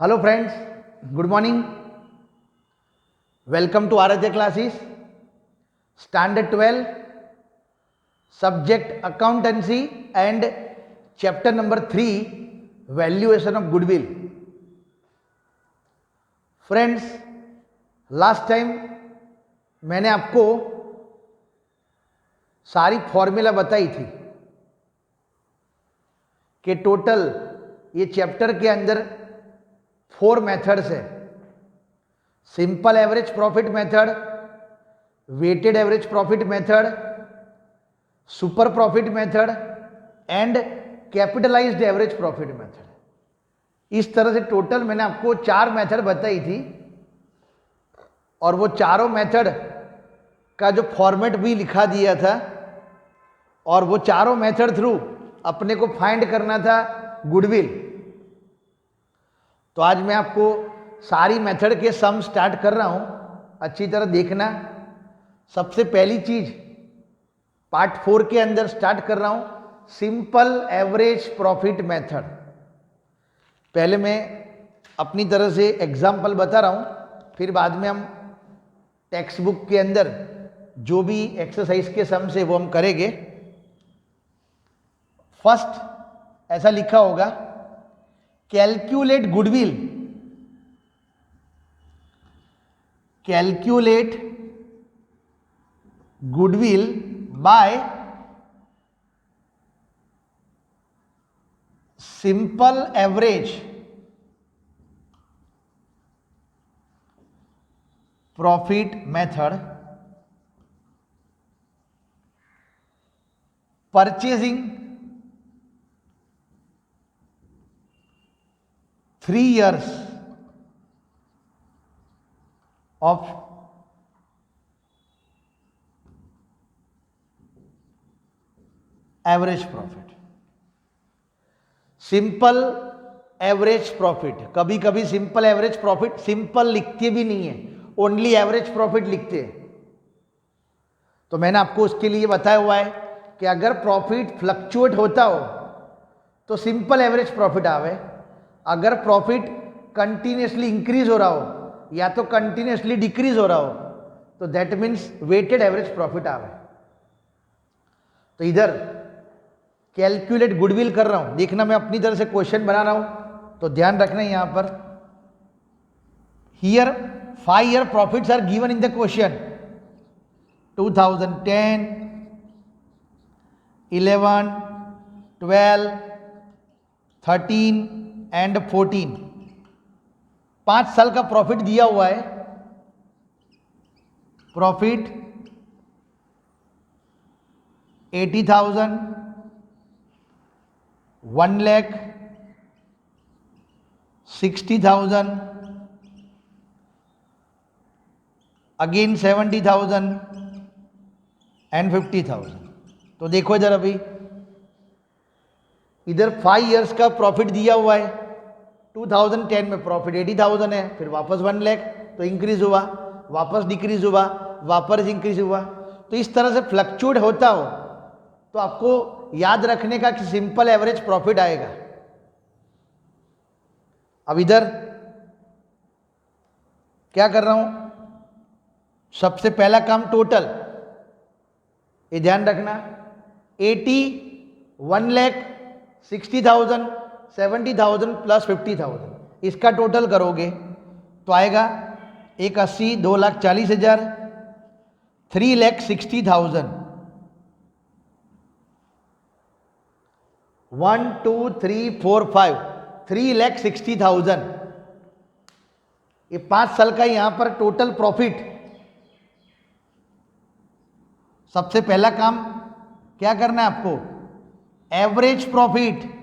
Hello friends, good morning. Welcome to Aradhya classes. Standard 12, subject accountancy and chapter number 3, valuation of goodwill. Friends, last time मैंने आपको सारी formula बताई थी कि total ये chapter के अंदर 4 मेथड्स है। Simple average profit method, weighted average profit method, super profit method and capitalised average profit method. इस तरह से टोटल मैंने आपको 4 मेथड बताई थी और वो चारों मेथड का जो फॉर्मेट भी लिखा दिया था और वो चारों मेथड थ्रू अपने को फाइंड करना था गुडविल। तो आज मैं आपको सारी मेथड के सम स्टार्ट कर रहा हूं, अच्छी तरह देखना। सबसे पहली चीज पार्ट 4 के अंदर स्टार्ट कर रहा हूं सिंपल एवरेज प्रॉफिट मेथड। पहले मैं अपनी तरह से एग्जांपल बता रहा हूं, फिर बाद में हम टेक्स्ट बुक के अंदर जो भी एक्सरसाइज के सम से वो हम करेंगे। फर्स्ट ऐसा लिखा होगा, calculate goodwill, calculate goodwill bye simple average profit method, purchasing 3 years of average profit. Simple average profit, कभी कभी सिंपल एवरेज प्रॉफिट सिंपल लिखते भी नहीं है, ओनली एवरेज प्रॉफिट लिखते हैं। तो मैंने आपको उसके लिए बताया हुआ है कि अगर प्रॉफिट फ्लक्चुएट होता हो तो सिंपल एवरेज प्रॉफिट आवे, अगर प्रॉफिट कंटिन्यूसली इंक्रीज हो रहा हो या तो कंटिन्यूसली डिक्रीज हो रहा हो तो that means weighted average profit आवे। तो इधर कैलकुलेट गुडविल कर रहा हूं, देखना मैं अपनी तरह से क्वेश्चन बना रहा हूं तो ध्यान रखना यहां पर। Here 5 year profits are given in the question. 2010, 11, 12, 13 and 14, 5 साल का प्रॉफिट दिया हुआ है। Profit 80,000, 1 lakh, 60,000, again 70,000 and 50,000। तो देखो इधर, अभी इधर 5 years का प्रॉफिट दिया हुआ है। 2010 में प्रॉफिट 80,000 है, फिर वापस 1 लाख, तो इंक्रीज हुआ, वापस डिक्रीज हुआ, वापस इंक्रीज हुआ। तो इस तरह से फ्लक्चुएट होता हो तो आपको याद रखने का कि सिंपल एवरेज प्रॉफिट आएगा। अब इधर क्या कर रहा हूं, सबसे पहला काम टोटल, ये ध्यान रखना, 80, 1 लाख, 60,000, 70,000 प्लस 50,000, इसका टोटल करोगे तो आएगा 180, 2,40,000, 3,60,000, 1, 2, 3, 4, 5, 3,60,000। ये 5 साल का यहां पर टोटल प्रॉफिट। सबसे पहला काम क्या करना है आपको, average profit.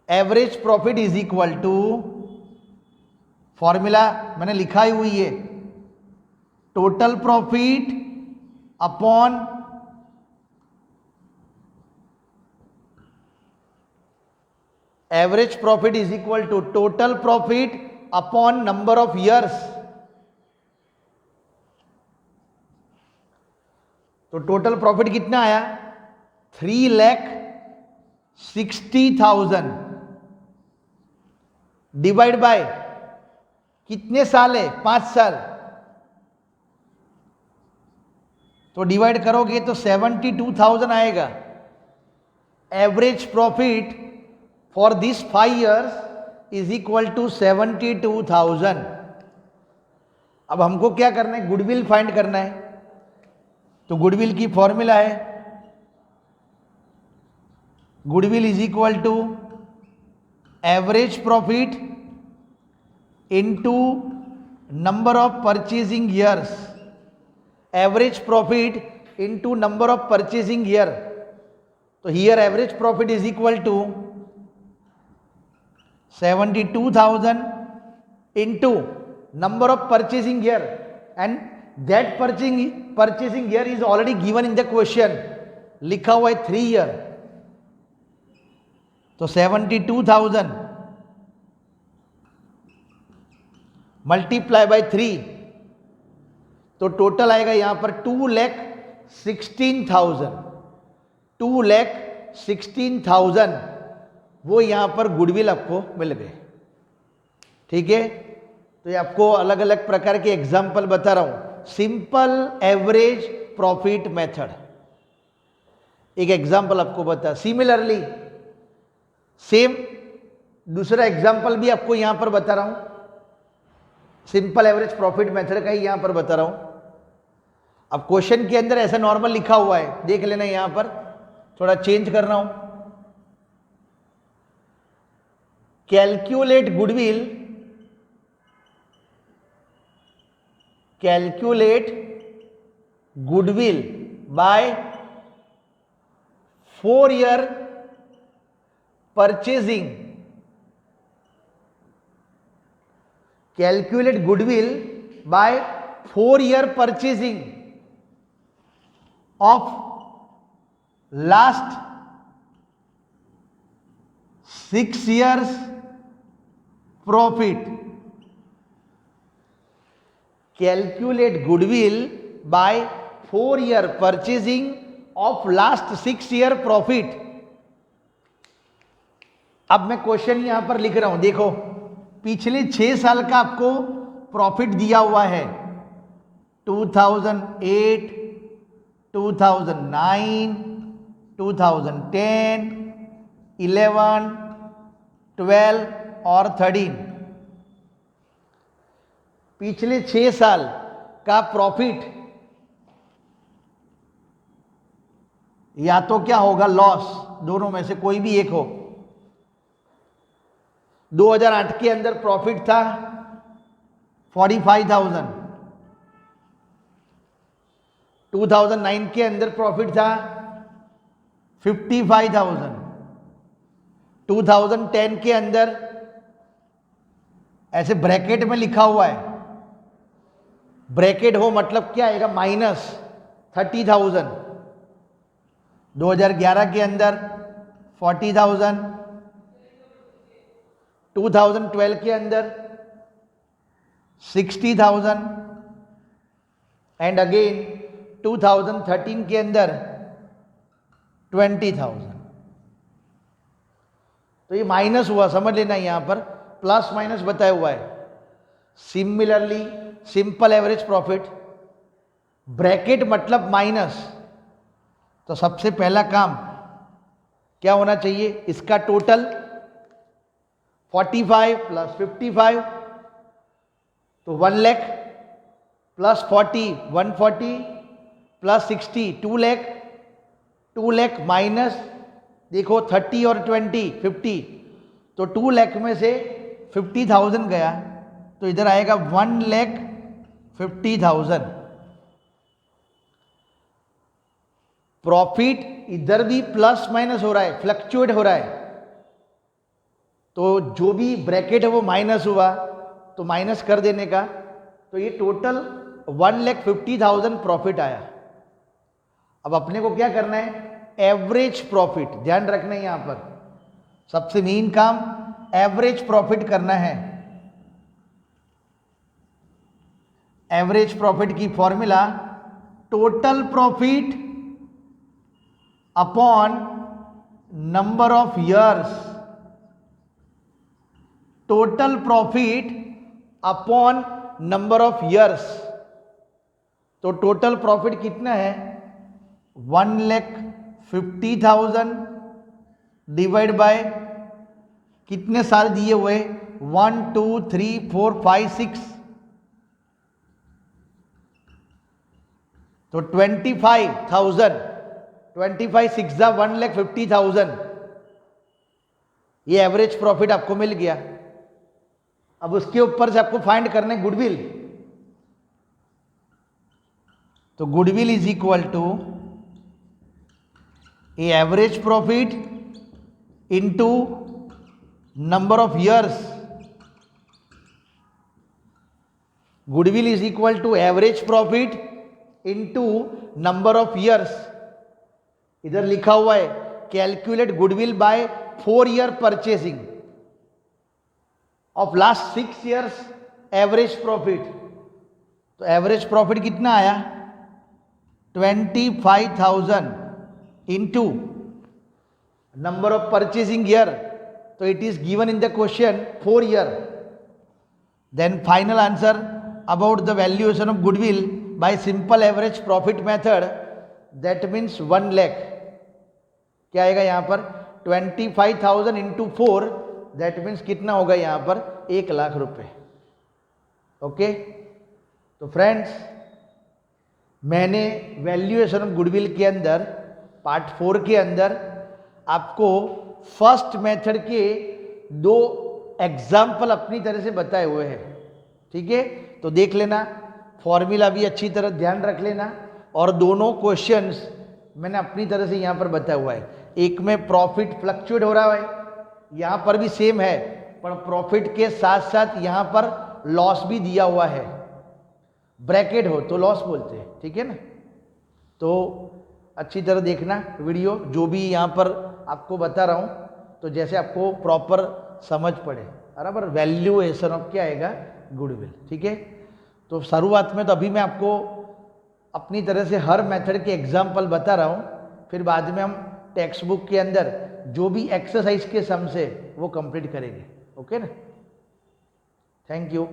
Average profit is equal to, formula मैंने लिखा ही हुई है, total profit upon average profit is equal to total profit upon number of years. तो टोटल प्रॉफिट कितना आया, 3,60,000 डिवाइड बाय कितने साल है, 5 साल, तो डिवाइड करोगे तो 72,000 आएगा। Average profit for this 5 years is equal to 72,000। अब हमको क्या करना है, गुडविल फाइंड करना है। तो गुडविल की फॉर्मूला है, goodwill is equal to average profit into number of purchasing years, average profit into number of purchasing year. तो here average profit is equal to 72,000 into number of purchasing year, and that purchasing year is already given in the question, लिखा हुआ है 3 year। तो 72,000 multiply by 3, तो total आएगा यहां पर 2,16,000। 2,16,000 वो यहां पर गुडविल आपको मिल गए। ठीक है, तो ये आपको अलग अलग प्रकार के एग्जाम्पल बता रहा हूं। सिंपल एवरेज प्रॉफिट मेथड, एक एग्जाम्पल आपको बता। सिमिलरली सेम दूसरा एग्जाम्पल भी आपको यहां पर बता रहा हूं, सिंपल एवरेज प्रॉफिट मेथड का ही यहां पर बता रहा हूं। अब क्वेश्चन के अंदर ऐसा नॉर्मल लिखा हुआ है, देख लेना, यहां पर थोड़ा चेंज कर रहा हूं। Calculate goodwill, calculate goodwill by 4 year purchasing, calculate goodwill by 4 year purchasing of last 6 years profit. Calculate goodwill by 4 year purchasing of last 6 year profit. अब मैं क्वेश्चन यहां पर लिख रहा हूं, देखो पिछले 6 साल का आपको प्रॉफिट दिया हुआ है, 2008, 2009, 2010, 11, 12 और 13। पिछले 6 साल का प्रॉफिट या तो क्या होगा, लॉस, दोनों में से कोई भी एक हो। 2008 के अंदर प्रॉफिट था 45,000, 2009 के अंदर प्रॉफिट था 55,000, 2010 के अंदर ऐसे ब्रैकेट में लिखा हुआ है, ब्रैकेट हो मतलब क्या आएगा, -30,000, 2011 के अंदर 40,000, 2012 के अंदर 60,000 एंड अगेन 2013 के अंदर 20,000। तो ये माइनस हुआ, समझ लेना, यहां पर प्लस माइनस बताया हुआ है। Similarly simple average profit, bracket मतलब माइनस, तो सबसे पहला काम क्या होना चाहिए, इसका टोटल 45 प्लस 55, तो 1 lakh plus 40 140 plus 60 2 lakh, 2 lakh minus देखो 30 और 20 50, तो 2 लाख में से 50,000 गया, तो इधर आएगा 1,50,000। प्रॉफिट इधर भी प्लस माइनस हो रहा है, फ्लक्चुएट हो रहा है, तो जो भी ब्रैकेट है वो माइनस हुआ, तो माइनस कर देने का, तो ये टोटल 1,50,000 प्रॉफिट आया। अब अपने को क्या करना है, एवरेज प्रॉफिट, ध्यान रखना है, यहां पर सबसे मेन काम एवरेज प्रॉफिट करना है। एवरेज प्रॉफिट की formula total profit upon number of years total profit upon number of years. तो टोटल प्रॉफिट कितना है 1,50,000 डिवाइड बाय कितने साल दिए हुए 1 2 3 4 5 6, तो 25,000 25 6 1,50,000 ये एवरेज प्रॉफिट आपको मिल गया। अब उसके ऊपर से आपको फाइंड करना है गुडविल। तो goodwill is equal to a average profit into number of years. Goodwill is equal to average profit into number of years. इधर लिखा हुआ है calculate goodwill by 4 year purchasing of last 6 years average profit. तो average profit कितना आया 25,000 into number of purchasing year. तो it is given in the question 4 year. Then final answer about the valuation of goodwill bye simple average profit method, that means 1 lakh. क्या आएगा यहाँ पर 25,000 into 4, that means कितना होगा यहाँ पर 1 लाख रुपए। ओके, तो फ्रेंड्स मैंने वैल्यूएशन ऑफ गुडविल के अंदर पार्ट 4 के अंदर आपको फर्स्ट मेथड के 2 एग्जाम्पल अपनी तरह से बताए हुए हैं। ठीक है, तो देख लेना, फॉर्मूला भी अच्छी तरह ध्यान रख लेना, और दोनों क्वेश्चंस मैंने अपनी तरह से यहाँ पर बताया हुआ है। एक में प्रॉफिट फ्लक्चुएट हो रहा है, यहाँ पर भी सेम है, पर प्रॉफिट के साथ साथ यहाँ पर लॉस भी दिया हुआ है। ब्रैकेट हो तो लॉस बोलते हैं, ठीक है ना। तो अच्छी तरह देखना वीडियो, जो भी यहाँ पर आपको बता रहा हूँ, तो जैसे आपको प्रॉपर समझ पड़े बराबर। वैल्यूएशन ऑफ क्या आएगा गुडविल। ठीक है, तो शुरुआत में तो अभी मैं आपको अपनी तरह से हर मेथड के एग्जाम्पल बता रहा हूँ, फिर बाद में हम टेक्स्ट बुक के अंदर जो भी एक्सरसाइज के सम से वो कंप्लीट करेंगे। ओके ना, थैंक यू।